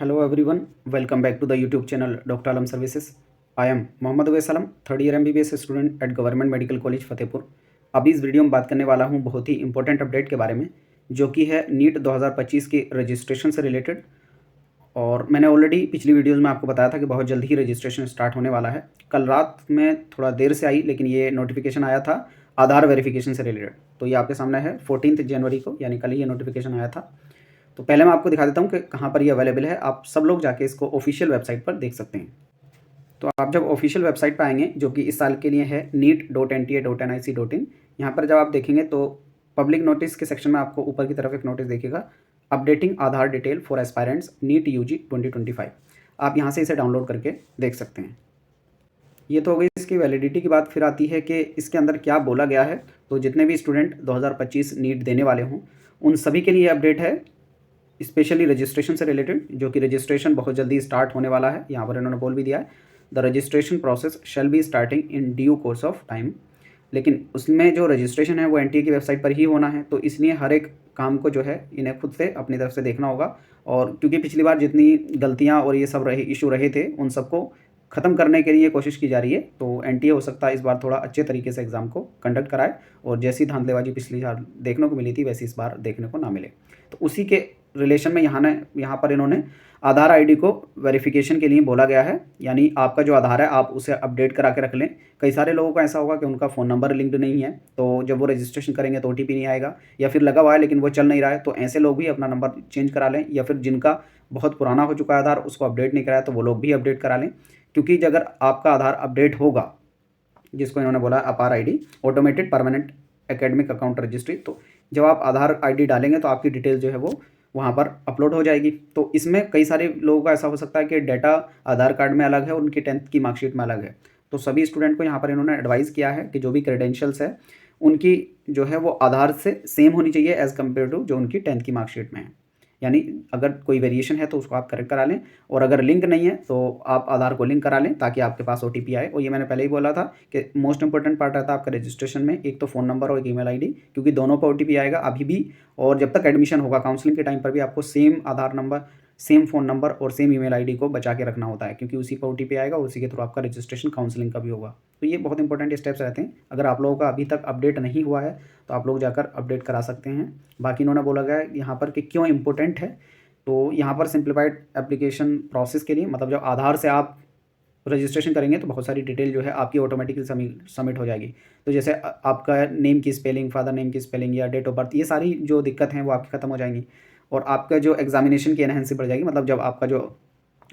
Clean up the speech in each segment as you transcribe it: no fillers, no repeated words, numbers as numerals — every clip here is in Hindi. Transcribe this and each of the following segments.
Hello everyone, welcome back to the YouTube channel Dr. Alam Services. I am Mohammad Awais Alam, third year MBBS student at government medical college Fatehpur. अभी इस वीडियो में बात करने वाला हूं बहुत ही इंपॉर्टेंट अपडेट के बारे में, जो कि है नीट 2025 की रजिस्ट्रेशन से रिलेटेड। और मैंने ऑलरेडी पिछली वीडियोज़ में आपको बताया था कि बहुत जल्द ही रजिस्ट्रेशन स्टार्ट होने वाला है। कल रात में थोड़ा देर से आई, लेकिन ये नोटिफिकेशन आया था आधार वेरिफिकेशन से रिलेटेड। तो ये आपके सामने है 14 जनवरी को, यानी कल ही ये नोटिफिकेशन आया था। तो पहले मैं आपको दिखा देता हूँ कि कहाँ पर ये अवेलेबल है। आप सब लोग जाके इसको ऑफिशियल वेबसाइट पर देख सकते हैं। तो आप जब ऑफिशियल वेबसाइट पर आएंगे, जो कि इस साल के लिए है neet.nta.nic.in, यहाँ पर जब आप देखेंगे तो पब्लिक नोटिस के सेक्शन में आपको ऊपर की तरफ एक नोटिस देखिएगा, updating Aadhaar detail for aspirants NEET UG 2025। आप यहाँ से इसे डाउनलोड करके देख सकते हैं। ये तो हो गई इसकी वैलिडिटी की बात। फिर आती है कि इसके अंदर क्या बोला गया है। तो जितने भी स्टूडेंट 2025 नीट देने वाले हों, उन सभी के लिए अपडेट है, स्पेशली रजिस्ट्रेशन से रिलेटेड, जो कि रजिस्ट्रेशन बहुत जल्दी स्टार्ट होने वाला है। यहाँ पर इन्होंने बोल भी दिया है, the registration process shall be starting in due course of time. लेकिन उसमें जो रजिस्ट्रेशन है वो एनटीए की वेबसाइट पर ही होना है, तो इसलिए हर एक काम को जो है इन्हें खुद से अपनी तरफ से देखना होगा। और क्योंकि पिछली बार जितनी गलतियाँ और ये सब इशू रहे थे, उन सबको ख़त्म करने के लिए कोशिश की जा रही है। तो एनटीए हो सकता है इस बार थोड़ा अच्छे तरीके से एग्ज़ाम को कंडक्ट कराए, और जैसी धांधलेबाजी पिछली बार देखने को मिली थी वैसी इस बार देखने को ना मिले। तो उसी के रिलेशन में यहाँ पर इन्होंने आधार आईडी को वेरिफिकेशन के लिए बोला गया है। यानी आपका जो आधार है आप उसे अपडेट करा के रख लें। कई सारे लोगों का ऐसा होगा कि उनका फ़ोन नंबर लिंक्ड नहीं है, तो जब वो रजिस्ट्रेशन करेंगे तो ओटीपी नहीं आएगा, या फिर लगा हुआ है लेकिन वो चल नहीं रहा है। तो ऐसे लोग भी अपना नंबर चेंज करा लें, या फिर जिनका बहुत पुराना हो चुका है आधार, उसको अपडेट नहीं कराया, तो वो लोग भी अपडेट करा लें। क्योंकि अगर आपका आधार अपडेट होगा, जिसको इन्होंने बोला अपार ID, automated permanent academic account registry, तो जब आप आधार आईडी डालेंगे तो आपकी डिटेल जो है वो वहाँ पर अपलोड हो जाएगी। तो इसमें कई सारे लोगों का ऐसा हो सकता है कि डाटा आधार कार्ड में अलग है और उनकी 10th की मार्कशीट में अलग है। तो सभी स्टूडेंट को यहाँ पर इन्होंने एडवाइस किया है कि जो भी क्रेडेंशियल्स है उनकी जो है वो आधार से सेम होनी चाहिए एज़ कम्पेयर टू जो उनकी 10th की मार्कशीट में है। यानी अगर कोई वेरिएशन है तो उसको आप करेक्ट करा लें, और अगर लिंक नहीं है तो आप आधार को लिंक करा लें ताकि आपके पास ओटीपी आए। और ये मैंने पहले ही बोला था कि मोस्ट इंपॉर्टेंट पार्ट रहता है आपका रजिस्ट्रेशन में, एक तो फ़ोन नंबर और एक ईमेल आईडी, क्योंकि दोनों पर ओटीपी आएगा अभी भी, और जब तक एडमिशन होगा काउंसलिंग के टाइम पर भी आपको सेम आधार नंबर, सेम फ़ोन नंबर और सेम ईमेल आईडी को बचा के रखना होता है, क्योंकि उसी पर ओटीपी आएगा, उसी के थ्रू आपका रजिस्ट्रेशन काउंसलिंग का भी होगा। तो ये बहुत इंपॉर्टेंट स्टेप्स रहते हैं। अगर आप लोगों का अभी तक अपडेट नहीं हुआ है तो आप लोग जाकर अपडेट करा सकते हैं। बाकी इन्होंने बोला गया है यहाँ पर कि क्यों इंपॉर्टेंट है। तो यहाँ पर सिंप्लीफाइड एप्लीकेशन प्रोसेस के लिए, मतलब जब आधार से आप रजिस्ट्रेशन करेंगे तो बहुत सारी डिटेल जो है आपकी ऑटोमेटिकली सबमिट हो जाएगी। तो जैसे आपका नेम की स्पेलिंग, फादर नेम की स्पेलिंग या डेट ऑफ बर्थ, ये सारी जो दिक्कत हैं वो आपकी ख़त्म हो जाएंगी। और आपका जो एग्जामिनेशन की एनहेंसी बढ़ जाएगी, मतलब जब आपका जो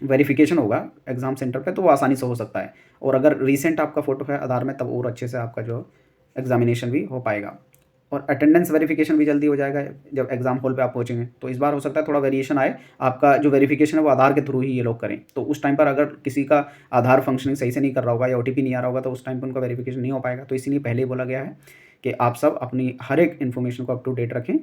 वेरिफिकेशन होगा एग्ज़ाम सेंटर पे तो वो आसानी से हो सकता है। और अगर रीसेंट आपका फ़ोटो है आधार में, तब और अच्छे से आपका जो एग्जामिनेशन भी हो पाएगा। और अटेंडेंस वेरिफिकेशन भी जल्दी हो जाएगा जब एग्जाम हॉल पे आप पहुंचेंगे। तो इस बार हो सकता है थोड़ा वेरिएशन आए, आपका जो वेरिफिकेशन है वो आधार के थ्रू ही ये लोग करें। तो उस टाइम पर अगर किसी का आधार फंक्शनिंग सही से नहीं कर रहा होगा या ओटीपी नहीं आ रहा होगा, तो उस टाइम पर उनका वेरिफिकेशन नहीं हो पाएगा। तो इसीलिए पहले ही बोला गया है कि आप सब अपनी हर एक इन्फॉर्मेशन को अप टू डेट रखें।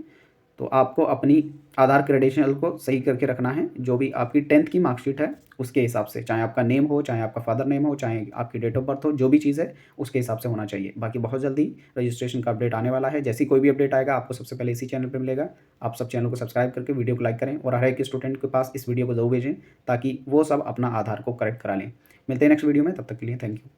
तो आपको अपनी आधार क्रेडेंशियल को सही करके रखना है, जो भी आपकी 10th की मार्कशीट है उसके हिसाब से, चाहे आपका नेम हो, चाहे आपका फादर नेम हो, चाहे आपकी डेट ऑफ बर्थ हो, जो भी चीज़ है उसके हिसाब से होना चाहिए। बाकी बहुत जल्दी रजिस्ट्रेशन का अपडेट आने वाला है। जैसी कोई भी अपडेट आएगा आपको सबसे पहले इसी चैनल पर मिलेगा। आप सब चैनल को सब्सक्राइब करके वीडियो को लाइक करें, और हर एक स्टूडेंट के पास इस वीडियो को जरूर भेजें ताकि वो सब अपना आधार को करेक्ट करा लें। मिलते हैं नेक्स्ट वीडियो में, तब तक के लिए थैंक यू।